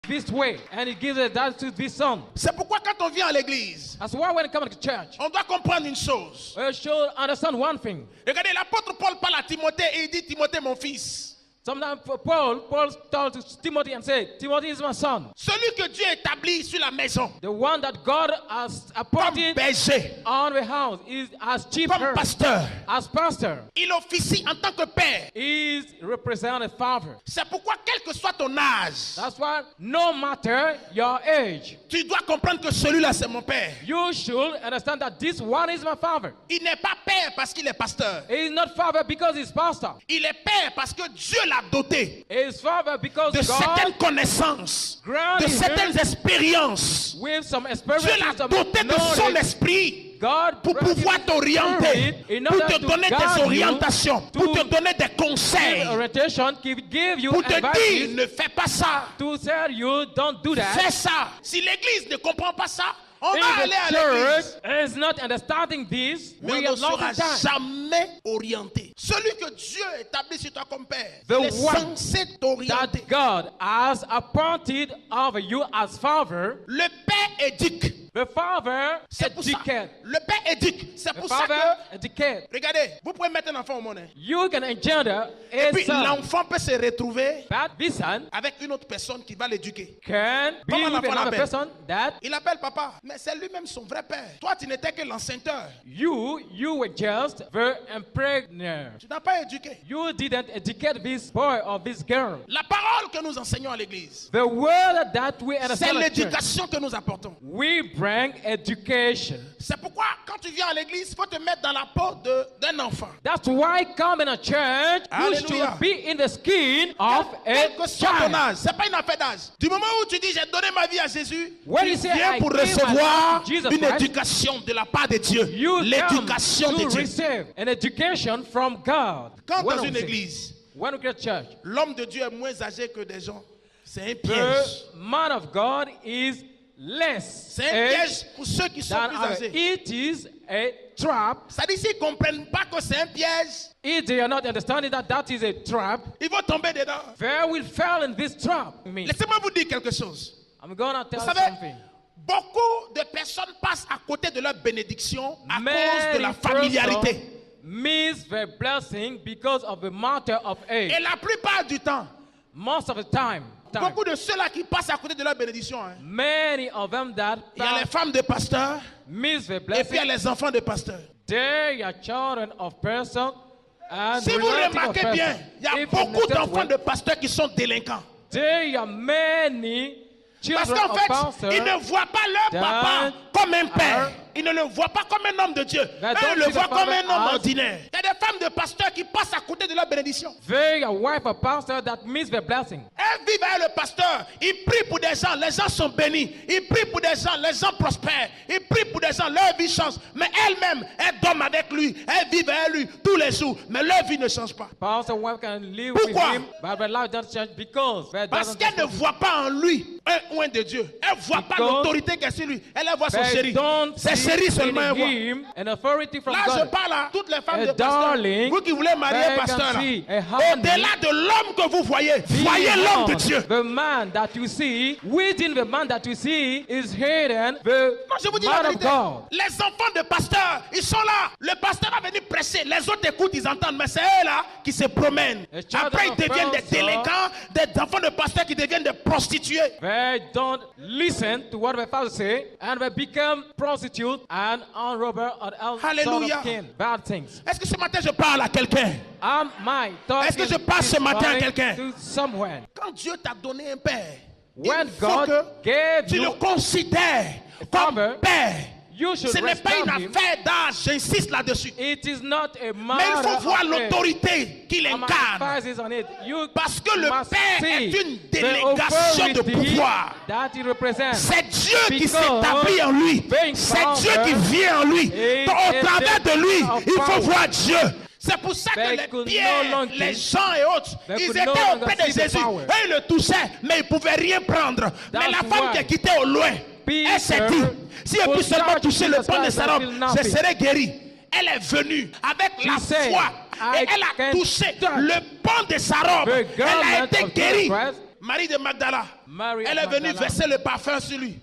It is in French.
this way, and he gives that to this son. C'est pourquoi quand on vient à l'église, That's why when you come to church, on doit comprendre une chose. we should understand one thing. Regardez, l'apôtre Paul parle à Timothée et il dit, Timothée, mon fils. Sometimes Paul told to Timothy and said, Timothy is my son. Celui que Dieu établit sur la maison, The one that God has comme appointed berger, on the house is as chief comme herald, pasteur, as pastor. il officie en tant que père. He is represent a father. C'est pourquoi, quel que soit ton âge, That's why no matter your age, tu dois comprendre que celui-là, c'est mon père. you should understand that this one is my father. Il n'est pas père parce qu'il est pasteur. He is not father because he's pastor. Il est père parce que Dieu l'a doté He is father because de certaines God connaissances, grounded de certaines expériences. with some Dieu experience, l'a some doté de son knowledge. esprit God pour pouvoir t'orienter, in pour order te to donner guide des you, orientations, pour te donner des conseils, give orientation, give you pour te dire, advice, ne fais pas ça, to tell you don't do that. fais ça. Si l'église ne comprend pas ça, on If va aller the à l'église. church is not understanding this, Mais we on are ne lost sera in time. jamais orienté. Celui que Dieu établit sur toi comme père, The il est one censé t'orienter. That God has appointed over you as father. Le père éduque. The father C'est pour ça. educate. Le père éduque. C'est The pour ça father que, educate. regardez, vous pouvez mettre un enfant au monde. You can engender Et a puis son. l'enfant peut se retrouver But this son avec une autre personne qui va l'éduquer. can be Comment with l'enfant another l'appelle? person that Il appelle papa, mais c'est lui-même son vrai père. Toi, tu n'étais que l'enceinteur. you were just the impregnator. Tu n'as pas éduqué. You didn't educate this boy or this girl. La parole que nous enseignons à l'église, The word that we c'est understand at church, l'éducation que nous apportons. we bring education. C'est pourquoi, quand tu viens à l'église, il faut te mettre dans la peau d'un enfant. That's why coming to church, you Hallelujah. should be in the skin of Quel a que soit ton child. âge, c'est pas une affaire d'âge. Du moment où tu dis j'ai donné ma vie à Jésus, When tu you say, viens I pour gave my recevoir life to Jesus une Christ, éducation de la part de Dieu. You come L'éducation de to Dieu. receive an education from God. Quand When dans we une say, église, when we get to church, l'homme de Dieu est moins âgé que des gens, c'est un the piège. man of God is less C'est un piège aged pour ceux qui sont than plus others. âgés. It is a trap. Ça dit s'ils ne comprennent pas que c'est un piège, If they are not understanding that that is a trap, ils vont tomber dedans. they will fall in this trap. Laissez-moi vous dire quelque chose. I'm gonna tell Vous you savez, something. beaucoup de personnes passent à côté de leur bénédiction à cause de Many la familiarité. persons miss their blessing because of the matter of age. Et la plupart du temps, Most of the time, beaucoup de ceux-là qui passent à côté de leur bénédiction, hein, many of them that il y a les femmes de pasteurs miss their et puis il y a blessing, les enfants de pasteurs. they are children of person and Si vous relative of remarquez bien, person. il y a If you beaucoup notice d'enfants well, de pasteurs qui sont délinquants. there are many Parce children qu'en of fait, pastors ils ne voient pas leur papa comme un père. Ils ne le voient pas comme un homme de Dieu. That Eux, don't ils le see the voient comme father un homme as- ordinaire. Il y a des femmes de pasteurs qui passent à côté de leur bénédiction. They are wife of pastor that miss their blessing. Elles vivent avec le pasteur. Ils prient pour des gens. Les gens sont bénis. Ils prient pour des gens. Les gens prospèrent. Ils prient pour des gens. Leur vie change. Mais elles-mêmes, elles dorment avec lui. Elles vivent avec lui tous les jours. Mais leur vie ne change pas. Pastor wife can live Pourquoi? with him, but their life doesn't change because they Parce doesn't qu'elle ne voit pas en lui un oint de Dieu. Elle ne voit pas Because l'autorité qui est sur lui. Elle voit son they chéri. don't C'est see chéri seulement in elle voit. him an authority from Là, je God. parle à toutes les femmes A de pasteur. darling, Vous qui voulez marier they pasteur, can là. see a honey. Au-delà de l'homme que vous voyez, voyez l'homme de Dieu. The man that you see, within the man that you see is hidden the Non, je vous dis la man of vérité. God. Les enfants de pasteur, ils sont là. Le pasteur va venir prêcher. Les autres écoutent, ils entendent. Mais c'est eux là qui se promènent. A child Après, ils of deviennent des pastor. délinquants, des enfants de pasteur qui deviennent des prostituées. They don't listen to what the father say, and they become prostitute and armed robber and all sort Hallelujah. of kin, bad things. Est-ce que ce matin je parle à quelqu'un? Am I talking Est-ce que je parle ce matin à this quelqu'un? morning to someone? Quand Dieu t'a donné un père, When il faut God que gave tu you le considères comme father, père. you should Ce n'est pas une respect him. affaire d'âge, j'insiste là-dessus. It is not a Mais il matter faut voir of age. l'autorité qu'il I'm incarne. emphasizing on it. You Parce que le must père see est une the délégation de authority pouvoir. that he represents. C'est Dieu qui Because s'établit en lui. being C'est Dieu father qui vient en lui. is Donc, au a travers de lui, of il faut power. voir Dieu. C'est pour ça que They les could Pierre, no longer- les Jean et autres, they ils could étaient no longer auprès de see the Jésus. power. Eux, ils le touchaient, mais ils ne pouvaient rien prendre. Mais That's la femme why qui est quittée au loin, Peter elle s'est dit, si elle could peut seulement touch toucher le Jesus pan de Christ sa and robe, feel je nothing. serai guérie. Elle est venue avec She la said, foi. I Et elle a can touché touch le pan de sa robe. the Elle a garment été of guérie. Jesus Christ, Marie de Magdala, Mary elle of est venue Magdala. verser le parfum sur lui.